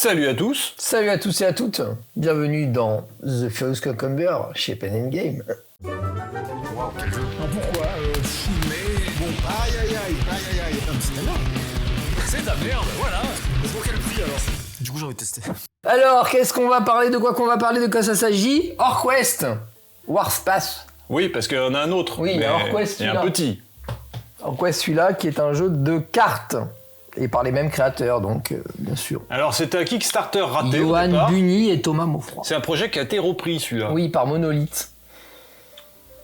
Salut à tous. Salut à tous et à toutes. Bienvenue dans The Furious Cucumber chez Pen & Game. Wow, quel jeu. Pourquoi mais bon, aïe. C'est ta merde. C'est ta merde, voilà. Pour quel prix alors? Du coup, j'ai envie de tester. Alors, qu'est-ce qu'on va parler? De quoi qu'on va parler? De quoi ça s'agit? Orquest Warspace. Oui, parce qu'il y en a un autre. Oui, mais Orquest, il y a un celui-là. petit. Orquest, celui-là, qui est un jeu de cartes. Et par les mêmes créateurs, donc, bien sûr. Alors, c'était un Kickstarter raté au Johan départ. Bunny et Thomas Maufroy. C'est un projet qui a été repris, celui-là. Oui, par Monolith,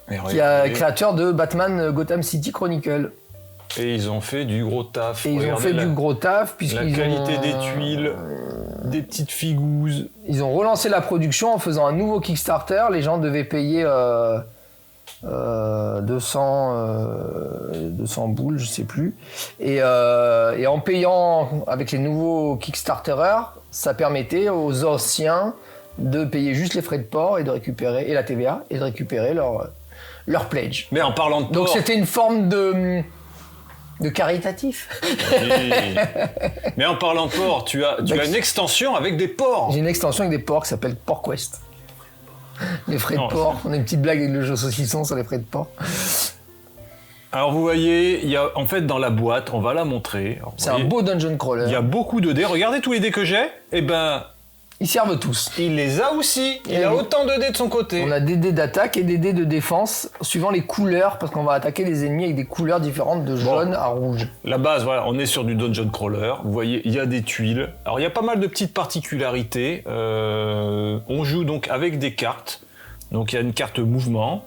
Et qui est créateur de Batman Gotham City Chronicle. Et ils ont fait du gros taf. Et ils ont Regardez fait la, du gros taf, la puisqu'ils qualité ont... des tuiles, des petites figouses. Ils ont relancé la production en faisant un nouveau Kickstarter. Les gens devaient payer 200 boules, je sais plus. Et en payant avec les nouveaux Kickstarterers, ça permettait aux anciens de payer juste les frais de port et de récupérer, et la TVA, et de récupérer leur pledge. Mais en parlant de Donc port... c'était une forme de caritatif. Oui. Mais en parlant de port, tu as une extension avec des ports. J'ai une extension avec des ports qui s'appelle PortQuest. Les frais Non, de port. On a une petite blague avec le jeu saucisson sur les frais de port. Alors vous voyez, il y a en fait dans la boîte, on va la montrer. Alors, C'est vous un voyez, beau dungeon crawler. il y a beaucoup de dés. Regardez tous les dés que j'ai. Eh ben, Ils servent tous. il les a aussi. Il Eh a oui. autant de dés de son côté. On a des dés d'attaque et des dés de défense suivant les couleurs, parce qu'on va attaquer les ennemis avec des couleurs différentes de jaune à rouge. La base, voilà, on est sur du dungeon crawler. Vous voyez, il y a des tuiles. Alors il y a pas mal de petites particularités. On joue donc avec des cartes. Donc il y a une carte mouvement.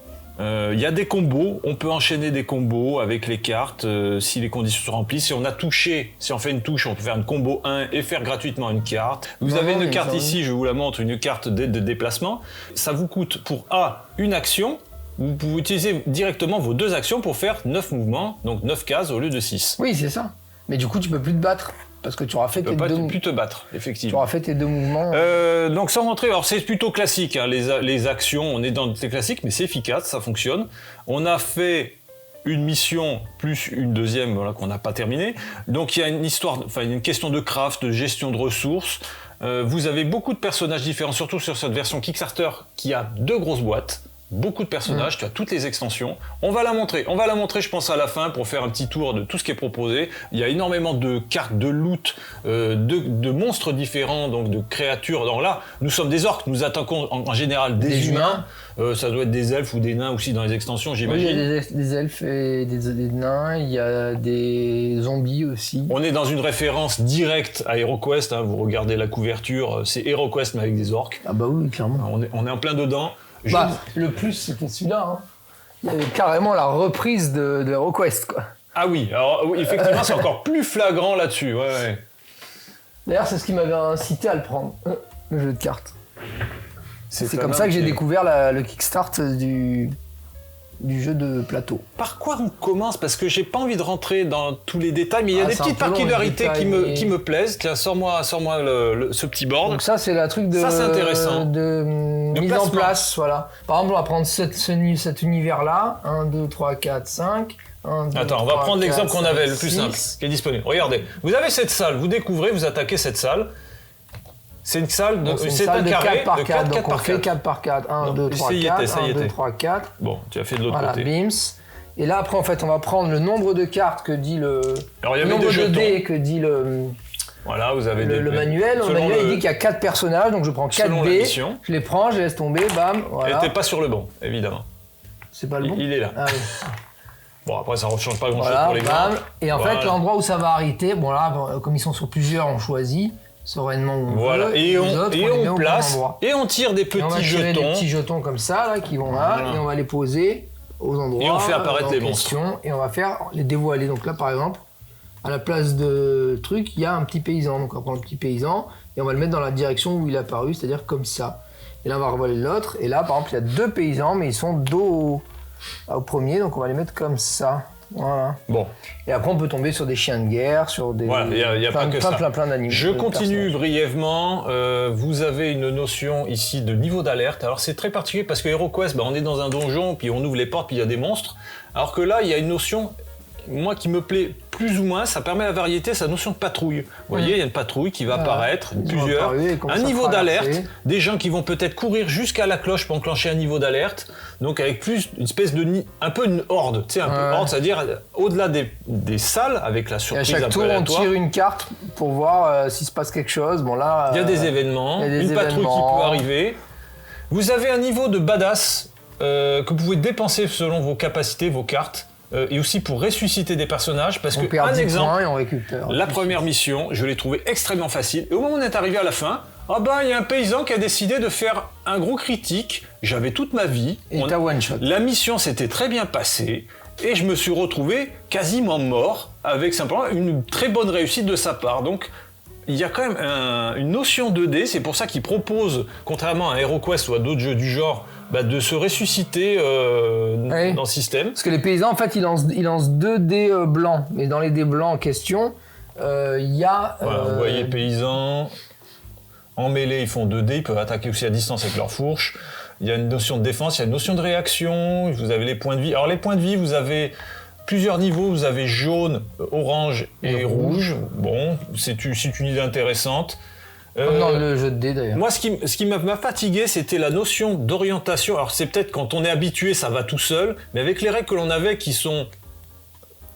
Il y a des combos, on peut enchaîner des combos avec les cartes si les conditions sont remplies. Si on a touché, si on fait une touche, on peut faire une combo 1 et faire gratuitement une carte. Vous avez une carte ici, je vous la montre, une carte d'aide de déplacement. Ça vous coûte pour une action. Vous pouvez utiliser directement vos 2 actions pour faire 9 mouvements, donc 9 cases au lieu de 6. Oui, c'est ça. Mais du coup, tu peux plus te battre, parce que tu auras fait Tu peux tes pas deux... plus te battre, Tu effectivement. auras fait tes 2 mouvements. Donc sans rentrer, alors c'est plutôt classique, hein, les actions, on est dans des classiques, mais c'est efficace, ça fonctionne. On a fait une mission plus une deuxième, voilà, qu'on n'a pas terminée. Donc il y a une histoire, enfin une question de craft, de gestion de ressources. Vous avez beaucoup de personnages différents, surtout sur cette version Kickstarter qui a 2 grosses boîtes. Beaucoup de personnages, tu as toutes les extensions. On va la montrer, je pense à la fin pour faire un petit tour de tout ce qui est proposé. Il y a énormément de cartes, de loot, de monstres différents, donc de créatures. Donc là, nous sommes des orques, nous attaquons en général des humains. Ça doit être des elfes ou des nains aussi dans les extensions, Oui, il y j'imagine. a des elfes et des nains, il y a des zombies aussi. On est dans une référence directe à HeroQuest, hein, vous regardez la couverture, c'est HeroQuest mais avec des orques. Ah bah oui, clairement. On est en plein dedans. Bah, le plus, c'était celui-là. Hein. Il y avait carrément la reprise de HeroQuest, quoi. Ah oui, alors oui, effectivement c'est encore plus flagrant là-dessus, ouais. D'ailleurs, c'est ce qui m'avait incité à le prendre, le jeu de cartes. C'est comme un ça que j'ai petit- découvert le Kickstart du jeu de plateau. Par quoi on commence? Parce que j'ai pas envie de rentrer dans tous les détails, mais il y a des c'est un petites peu long, les particularités détails, mais- qui me plaisent. Tiens, sors-moi ce petit board. Donc ça, c'est la truc de, Ça, c'est intéressant. de mise en placement. place, voilà. Par exemple, on va prendre cet univers-là. 1, 2, 3, 4, 5. 1, 2, Attends, on va 3, prendre 4, l'exemple qu'on 5, avait, le plus 6. simple, qui est disponible. Regardez, vous avez cette salle, vous découvrez, vous attaquez cette salle. C'est une salle, Donc, c'est une c'est salle un de carré 4 par de 4, 4, donc 4 on par fait 4. 4 par 4, 1, Non, 2, 3, ça y 4, était, ça y 1, 2, était. 3, 4. Bon, tu as fait de l'autre Voilà, côté. bims. Et là, après, en fait, on va prendre le nombre de cartes que dit le... Alors, il y le avait nombre des de jetons. dés que dit Voilà, vous avez le manuel. Le selon manuel, il le- dit qu'il y a 4 personnages, donc je prends 4 Selon la dés, mission. je les prends, je les laisse tomber, bam, Et voilà. t'es pas sur le banc, évidemment. C'est pas le bon Il est là. Ah oui. Bon, après, ça ne change pas grand-chose Voilà, pour les bam. grands. Et en Voilà. fait, l'endroit où ça va arrêter, bon là, bon, comme ils sont sur plusieurs, on choisit sereinement où on Voilà, veut. et les on autres, les met au bon place, endroit. et on tire des Et on va petits tirer des jetons. petits jetons comme ça, là, qui vont là, Voilà. et on va les poser aux endroits. Et on fait apparaître en les question, et on va faire les dévoiler. Donc là, par exemple, à la place de truc, il y a un petit paysan. Donc on va prendre le petit paysan, et on va le mettre dans la direction où il est apparu, c'est-à-dire comme ça. Et là, on va revoiler l'autre, et là, par exemple, il y a 2 paysans, mais ils sont dos au premier, donc on va les mettre comme ça. Voilà. Bon, Et après, on peut tomber sur des chiens de guerre, sur des. voilà, il y a pas que ça. plein d'animaux. Je de continue personnages. brièvement. Vous avez une notion ici de niveau d'alerte. Alors c'est très particulier parce que HeroQuest, on est dans un donjon, puis on ouvre les portes, puis il y a des monstres. Alors que là, il y a une notion moi qui me plaît plus ou moins, ça permet la variété, sa notion de patrouille. Vous voyez, il y a une patrouille qui va apparaître, plusieurs, un niveau d'alerte, des gens qui vont peut-être courir jusqu'à la cloche pour enclencher un niveau d'alerte, donc avec plus une espèce de un peu une horde, tu sais, un peu horde, c'est-à-dire au-delà des salles avec la surprise. Et à chaque tour, on tire une carte pour voir s'il se passe quelque chose. Bon là, il y a des événements, une patrouille qui peut arriver. Vous avez un niveau de badass que vous pouvez dépenser selon vos capacités, vos cartes. Et aussi pour ressusciter des personnages, parce on que, perd un 10 exemple, points et on récupère. La première mission, je l'ai trouvée extrêmement facile, et au moment où on est arrivé à la fin, il y a un paysan qui a décidé de faire un gros critique, j'avais toute ma vie, et t'as one shot. La mission s'était très bien passée, et je me suis retrouvé quasiment mort, avec simplement une très bonne réussite de sa part, donc il y a quand même une notion 2D, c'est pour ça qu'il propose, contrairement à HeroQuest ou à d'autres jeux du genre, de se ressusciter dans le système. Parce que les paysans, en fait, ils lancent 2 dés blancs. Mais dans les dés blancs en question, il y a... Vous voyez, paysans, en mêlée, ils font 2 dés, ils peuvent attaquer aussi à distance avec leur fourche. Il y a une notion de défense, il y a une notion de réaction, vous avez les points de vie. Alors les points de vie, vous avez plusieurs niveaux, vous avez jaune, orange et rouge. Bon, c'est une idée intéressante. Comme dans le jeu de dés d'ailleurs. Moi, ce qui m'a fatigué, c'était la notion d'orientation. Alors, c'est peut-être quand on est habitué, ça va tout seul, mais avec les règles que l'on avait qui sont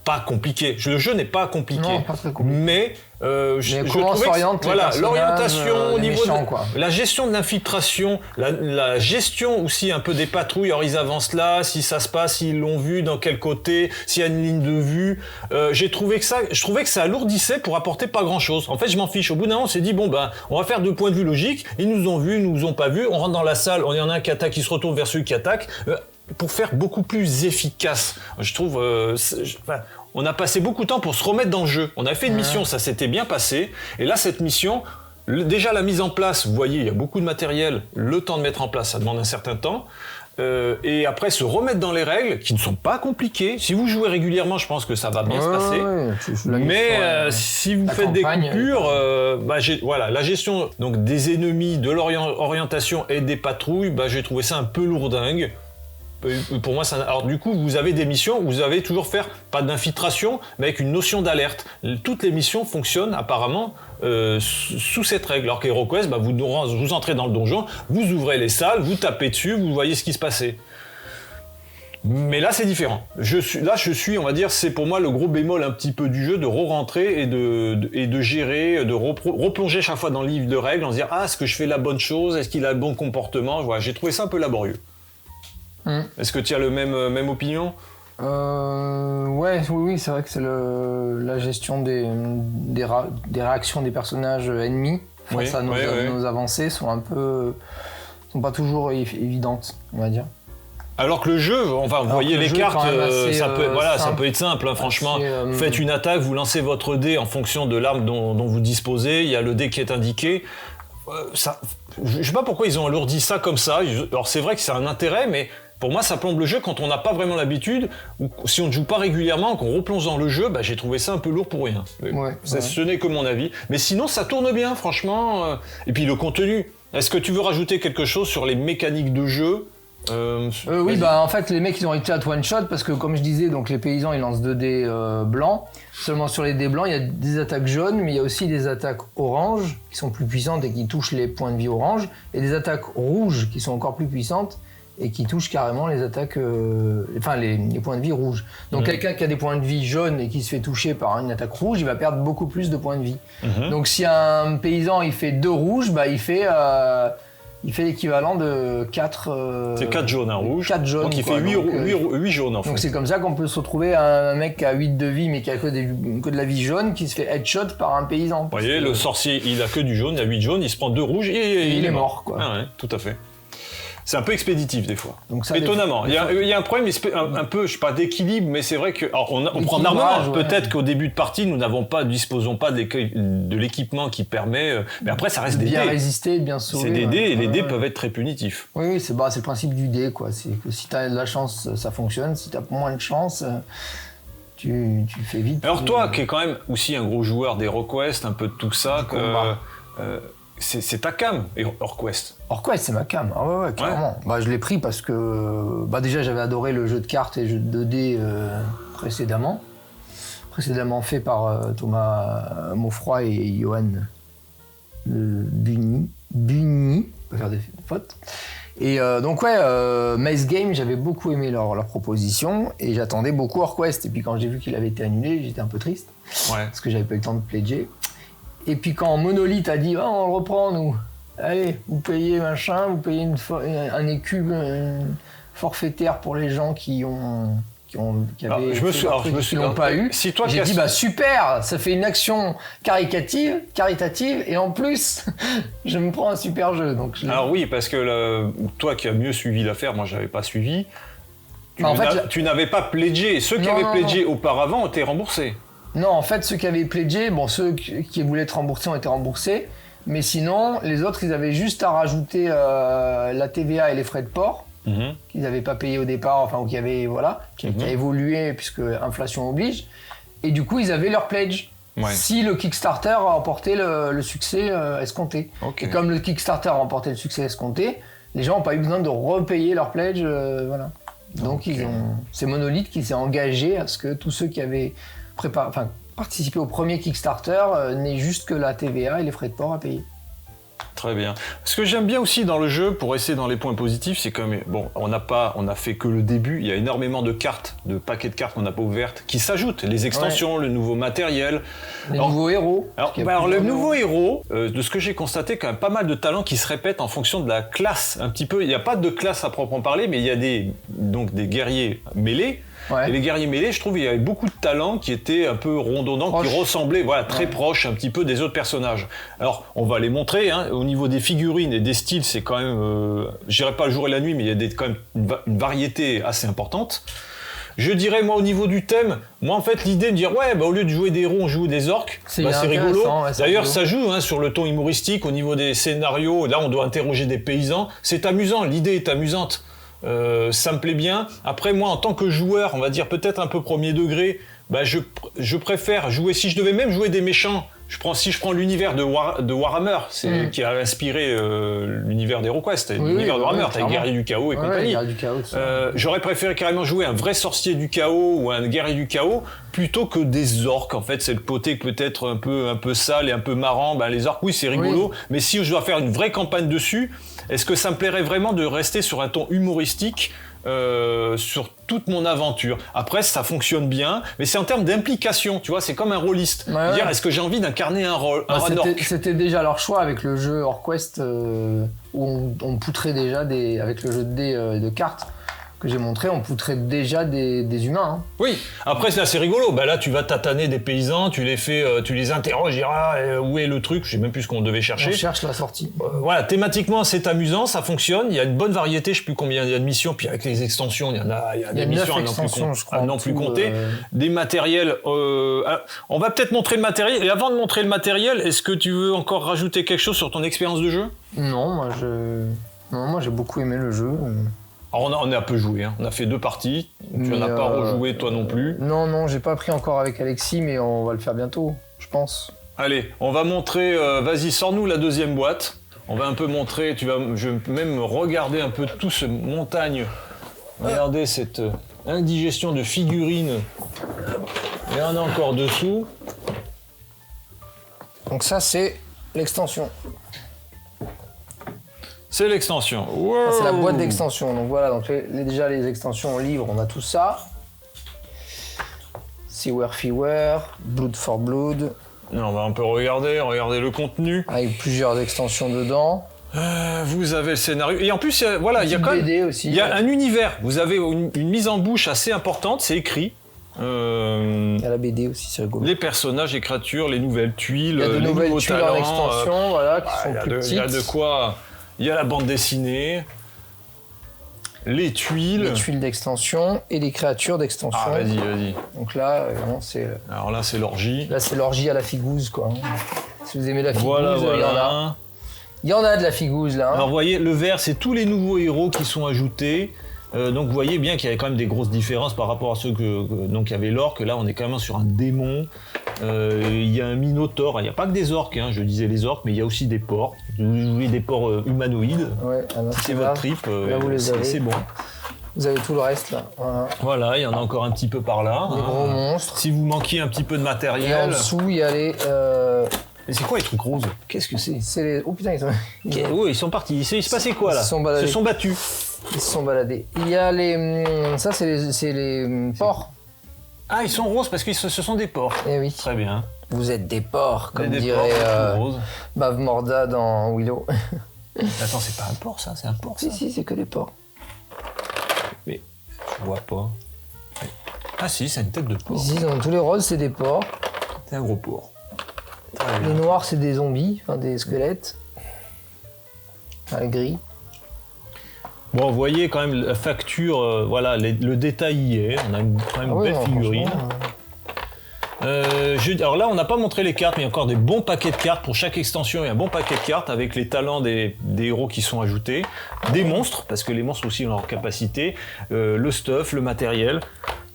pas compliquées. Le jeu n'est pas compliqué. Non, pas très compliqué. Mais je comment s'oriente l'orientation au niveau méchants, de la gestion de l'infiltration, la gestion aussi un peu des patrouilles. Alors ils avancent là, si ça se passe, s'ils l'ont vu, dans quel côté, s'il y a une ligne de vue. Je trouvais que ça alourdissait pour apporter pas grand chose. En fait, je m'en fiche. Au bout d'un moment, on s'est dit on va faire 2 points de vue logiques. Ils nous ont vus, ils nous ont pas vus. On rentre dans la salle, il y en a un qui attaque, qui se retourne vers celui qui attaque. Pour faire beaucoup plus efficace. Je trouve, on a passé beaucoup de temps pour se remettre dans le jeu. On a fait une mission, ça s'était bien passé. Et là, cette mission, déjà la mise en place, vous voyez, il y a beaucoup de matériel. Le temps de mettre en place, ça demande un certain temps. Et après, se remettre dans les règles, qui ne sont pas compliquées. Si vous jouez régulièrement, je pense que ça va bien se passer. Mais si vous faites des coupures, la gestion donc, des ennemis, de l'orientation et des patrouilles, j'ai trouvé ça un peu lourdingue. Pour moi, alors du coup, vous avez des missions où vous avez toujours faire pas d'infiltration, mais avec une notion d'alerte. Toutes les missions fonctionnent apparemment sous cette règle. Alors qu'HeroQuest, vous entrez dans le donjon, vous ouvrez les salles, vous tapez dessus, vous voyez ce qui se passait. Mais là, c'est différent. Je suis, on va dire, c'est pour moi le gros bémol un petit peu du jeu, de re-rentrer et de gérer, de replonger chaque fois dans le livre de règles, en se dire est-ce que je fais la bonne chose, est-ce qu'il a le bon comportement. Voilà, j'ai trouvé ça un peu laborieux. Est-ce que tu as le même opinion ? Oui, c'est vrai que c'est la gestion des réactions des personnages ennemis face à nos avancées sont pas toujours évidentes, on va dire. Alors que le jeu, vous voyez les cartes, ça peut être simple, franchement. Vous faites une attaque, vous lancez votre dé en fonction de l'arme dont vous disposez, il y a le dé qui est indiqué. Je sais pas pourquoi ils ont alourdi ça comme ça. Alors c'est vrai que c'est un intérêt, mais pour moi ça plombe le jeu quand on n'a pas vraiment l'habitude, ou si on ne joue pas régulièrement, qu'on replonge dans le jeu, j'ai trouvé ça un peu lourd pour rien. Ce n'est que mon avis. Mais sinon ça tourne bien, franchement. Et puis le contenu. Est-ce que tu veux rajouter quelque chose sur les mécaniques de jeu ? Oui, en fait les mecs ils ont réussi à one shot parce que comme je disais, donc les paysans ils lancent 2 dés blancs. Seulement sur les dés blancs il y a des attaques jaunes, mais il y a aussi des attaques oranges qui sont plus puissantes et qui touchent les points de vie orange, et des attaques rouges qui sont encore plus puissantes et qui touchent carrément les attaques, les points de vie rouges. Donc quelqu'un qui a des points de vie jaunes et qui se fait toucher par une attaque rouge, il va perdre beaucoup plus de points de vie. Donc si un paysan il fait 2 rouges, il fait l'équivalent de 4... c'est 4 jaunes, un rouge. 4 jaunes. Donc il fait 8 jaunes en fait. Donc c'est comme ça qu'on peut se retrouver un mec qui a 8 de vie mais qui a que de la vie jaune qui se fait headshot par un paysan. Vous voyez, le sorcier, il a que du jaune, il a 8 jaunes, il se prend 2 rouges et il est mort. Quoi. Ah ouais, tout à fait. C'est un peu expéditif des fois. Donc ça, étonnamment. Il y a un problème un peu, je sais pas, d'équilibre, mais c'est vrai que on prend de l'armement. Peut-être qu'au début de partie, nous disposons pas de l'équipement qui permet. Mais après, ça reste des dés. Bien résister, bien sauver. C'est des dés et les dés peuvent être très punitifs. Oui, c'est le principe du dé, quoi. C'est que si t'as de la chance, ça fonctionne. Si t'as moins de chance, tu fais vite. Alors toi, qui es quand même aussi un gros joueur d'HeroQuest, un peu de tout ça, c'est ta cam, HeroQuest. HeroQuest, c'est ma cam. Ah ouais, clairement. Ouais. Je l'ai pris parce que déjà j'avais adoré le jeu de cartes et le jeu de dés précédemment. précédemment fait par Thomas Maufroy et Johan Bunny, pas faire des fautes. Et donc Maze Game, j'avais beaucoup aimé leur proposition et j'attendais beaucoup Orquest. Et puis quand j'ai vu qu'il avait été annulé, j'étais un peu triste parce que j'avais pas eu le temps de pledger. Et puis quand Monolith a dit on le reprend nous, allez vous payez machin, vous payez un écu forfaitaire pour les gens qui l'ont pas eu. Si toi j'ai dit super, ça fait une action caritative et en plus je me prends un super jeu. Donc alors oui, parce que toi qui as mieux suivi l'affaire, moi j'avais pas suivi. Tu n'avais pas pledgé. Ceux qui avaient pledgé auparavant ont été remboursés. Non, en fait ceux qui avaient pledgé, ceux qui voulaient être remboursés ont été remboursés, mais sinon les autres ils avaient juste à rajouter la TVA et les frais de port. Qu'ils n'avaient pas payé au départ, ou qui a évolué puisque inflation oblige, et du coup ils avaient leur pledge si le Kickstarter a remporté le succès escompté. Et comme le Kickstarter a remporté le succès escompté, les gens n'ont pas eu besoin de repayer leur pledge, Donc c'est Monolith qui s'est engagé à ce que tous ceux qui avaient participé au premier Kickstarter n'aient juste que la TVA et les frais de port à payer. Très bien. Ce que j'aime bien aussi dans le jeu, pour rester dans les points positifs, c'est comme on a fait que le début. Il y a énormément de cartes, de paquets de cartes qu'on n'a pas ouvertes, qui s'ajoutent. Les extensions, le nouveau matériel, nouveaux héros. Alors le nouveau héros, de ce que j'ai constaté, quand même pas mal de talents qui se répètent en fonction de la classe, un petit peu. Il n'y a pas de classe à proprement parler, mais il y a des guerriers mêlés. Et les guerriers mêlés, je trouve qu'il y avait beaucoup de talents qui étaient un peu rondonnants, qui ressemblaient très proches un petit peu des autres personnages. Alors, on va les montrer. Au niveau des figurines et des styles, c'est quand même... je dirais pas le jour et la nuit, mais il y a quand même une variété assez importante. Je dirais, moi, au niveau du thème, en fait, l'idée de dire, au lieu de jouer des héros, on joue des orques, c'est rigolo. D'ailleurs, ça joue sur le ton humoristique, au niveau des scénarios. Là, on doit interroger des paysans. C'est amusant, l'idée est amusante. Ça me plaît bien. Après, moi, en tant que joueur, on va dire peut-être un peu premier degré, je préfère jouer, si je devais même jouer des méchants, si je prends l'univers de Warhammer, qui a inspiré l'univers d'HeroQuest, l'univers de Warhammer, t'as les guerriers du chaos et compagnie. J'aurais préféré carrément jouer un vrai sorcier du chaos ou un guerrier du chaos plutôt que des orques. En fait, c'est le côté peut-être un peu sale et un peu marrant. Les orques, oui, c'est rigolo, mais si je dois faire une vraie campagne dessus, est-ce que ça me plairait vraiment de rester sur un ton humoristique sur toute mon aventure? Après, ça fonctionne bien, mais c'est en termes d'implication, tu vois, c'est comme un rôliste. Dire, est-ce que j'ai envie d'incarner un rôle, un orc? C'était déjà leur choix avec le jeu Orquest, où on poutrait déjà avec le jeu de dés de cartes que j'ai montré, on poutrait déjà des humains. Oui, après c'est assez rigolo. Là, tu vas tataner des paysans, tu les interroges, où est le truc? Je sais même plus ce qu'on devait chercher. On cherche la sortie. Thématiquement, c'est amusant, ça fonctionne. Il y a une bonne variété, je sais plus combien il y a de missions. Puis avec les extensions, il y a des missions à n'en plus compter. Des matériels. On va peut-être montrer le matériel. Et avant de montrer le matériel, est-ce que tu veux encore rajouter quelque chose sur ton expérience de jeu? Non, moi j'ai beaucoup aimé le jeu. Alors on a un peu joué, on a fait 2 parties, tu n'en as pas rejoué toi non plus. Non, j'ai pas pris encore avec Alexis, mais on va le faire bientôt, je pense. Allez, on va montrer, vas-y, sors-nous la deuxième boîte. On va un peu montrer, je vais même regarder un peu tout ce montagne. Regardez cette indigestion de figurines. Il y en a encore dessous. Donc ça, c'est l'extension. C'est l'extension. Wow. C'est la boîte d'extension. Donc voilà, déjà les extensions en livre, on a tout ça. Seaware Fewer, Blood for Blood. On va un peu regarder le contenu. Avec plusieurs extensions dedans. Vous avez le scénario. Et en plus, il y a quand même aussi. Il y a un univers. Vous avez une mise en bouche assez importante, c'est écrit. Il y a la BD aussi, c'est rigolo. Les personnages, les créatures, les nouvelles tuiles, il y a de les nouvelles nouveaux tuiles talents, en extension, qui sont plus petites. Il y a de quoi. Il y a la bande dessinée, les tuiles d'extension et les créatures d'extension. Ah, vas-y. Donc là, c'est... Alors là, c'est l'orgie. Là, c'est l'orgie à la figouze, quoi. Si vous aimez la figouze, voilà. il y en a. Il y en a de la figouze, là. Alors, vous voyez, le vert, c'est tous les nouveaux héros qui sont ajoutés. Donc, vous voyez bien qu'il y avait quand même des grosses différences par rapport à ceux donc, il y avait l'orque. Là, on est quand même sur un démon. Il y a un minotaure. Il n'y a pas que des orques, je disais les orques, mais il y a aussi des porcs. Vous voulez des porcs humanoïdes. Ouais, c'est votre trip. Là, vous les avez. C'est bon. Vous avez tout le reste là. Voilà. Voilà, il y en a encore un petit peu par là. Les gros monstres. Si vous manquiez un petit peu de Et en matériel. dessous, il y a les. Et c'est quoi les trucs roses? Qu'est-ce que c'est? C'est les. Oh putain, ils sont. Oui, ils sont partis. Il se passait quoi là? Ils se sont baladés. Ils se sont battus. Ils se sont baladés. Il y a les. Ça, c'est les porcs. Ah, ils sont roses parce que ce sont des porcs. Eh oui. Très bien. Vous êtes des porcs, comme Des dirait porcs roses. Bav Morda dans Willow. Attends, c'est pas un porc ça? C'est un porc ça? Si, c'est que des porcs. Mais je vois pas. Ah si, c'est une tête de porc. Ici, dans tous les roses, c'est des porcs. C'est un gros porc. Très Les bien. noirs, c'est des zombies, enfin des squelettes. Enfin, les gris. Bon, vous voyez quand même la facture, voilà, le détail y est. On a quand même une belle non, figurine. franchement, Alors là, on n'a pas montré les cartes, mais il y a encore des bons paquets de cartes. Pour chaque extension, il y a un bon paquet de cartes avec les talents des héros qui sont ajoutés. Des monstres, parce que les monstres aussi ont leur capacité. Le stuff, le matériel.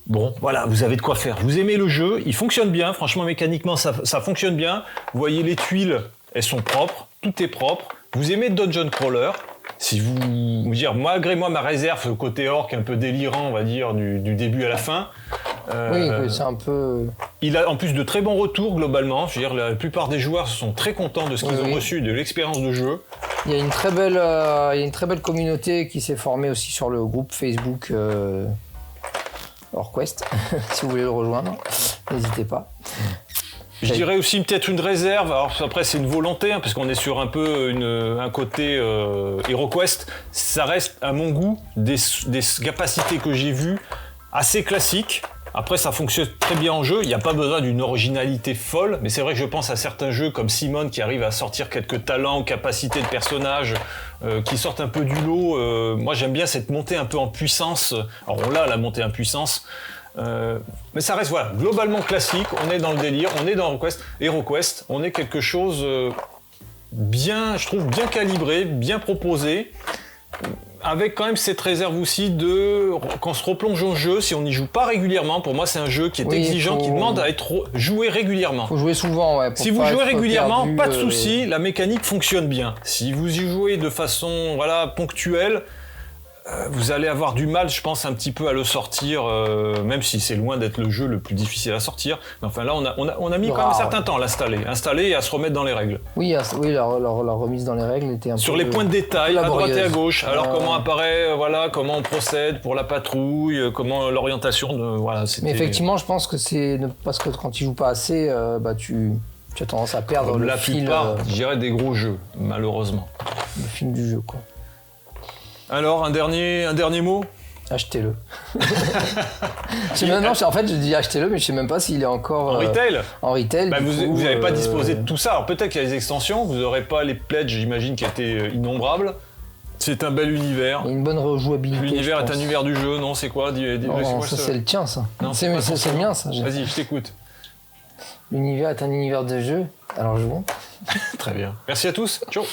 Bon, voilà, vous avez de quoi faire. Vous aimez le jeu, il fonctionne bien. Franchement, mécaniquement, ça fonctionne bien. Vous voyez les tuiles, elles sont propres. Tout est propre. Vous aimez Dungeon Crawler. Si vous dire, malgré moi, ma réserve côté orc un peu délirant, on va dire, du début à la fin. Oui, c'est un peu. Il a en plus de très bons retours globalement. Je veux dire, la plupart des joueurs sont très contents de ce qu'ils ont Oui. reçu, de l'expérience de jeu. Il y a une très belle communauté qui s'est formée aussi sur le groupe Facebook Orquest. Si vous voulez le rejoindre, n'hésitez pas. Je dirais aussi peut-être une réserve. Alors après, c'est une volonté, hein, parce qu'on est sur un peu un côté HeroQuest. Ça reste, à mon goût, des capacités que j'ai vues assez classiques. Après, ça fonctionne très bien en jeu. Il n'y a pas besoin d'une originalité folle, mais c'est vrai que je pense à certains jeux comme Simone qui arrivent à sortir quelques talents ou capacités de personnages qui sortent un peu du lot. Moi, j'aime bien cette montée un peu en puissance. Alors, on l'a, la montée en puissance. Mais ça reste, voilà, globalement classique. On est dans le délire, on est dans HeroQuest. On est quelque chose bien, je trouve, bien calibré, bien proposé. Avec quand même cette réserve aussi qu'on se replonge au jeu, si on n'y joue pas régulièrement. Pour moi, c'est un jeu qui est exigeant, qui demande à être joué régulièrement. Faut jouer souvent, ouais. Si vous jouez régulièrement, pas de souci, la mécanique fonctionne bien. Si vous y jouez de façon ponctuelle, vous allez avoir du mal, je pense, un petit peu à le sortir, même si c'est loin d'être le jeu le plus difficile à sortir. Mais enfin là, on a mis quand même un certain temps à l'installer et à se remettre dans les règles. Oui, la remise dans les règles était un peu. Sur les points de détail, à droite et à gauche. Alors comment apparaît, comment on procède pour la patrouille, comment l'orientation, Mais effectivement, je pense que c'est parce que quand tu joues pas assez, tu as tendance à perdre comme le la fil. plupart, je dirais, des gros jeux, malheureusement. Le fil du jeu, quoi. Alors, un dernier mot? Achetez-le. En fait, je dis achetez-le, mais je sais même pas s'il est encore en retail. En retail. Vous n'avez pas disposé de tout ça. Alors peut-être qu'il y a les extensions, vous n'aurez pas les pledges, j'imagine, qui étaient innombrables. C'est un bel univers. Il y a une bonne rejouabilité. L'univers est un univers du jeu, non? C'est quoi? Non, ça c'est le tien, ça. Non, c'est le mien, ça. Vas-y, je t'écoute. L'univers est un univers de jeu. Alors jouons. Très bien. Merci à tous. Ciao.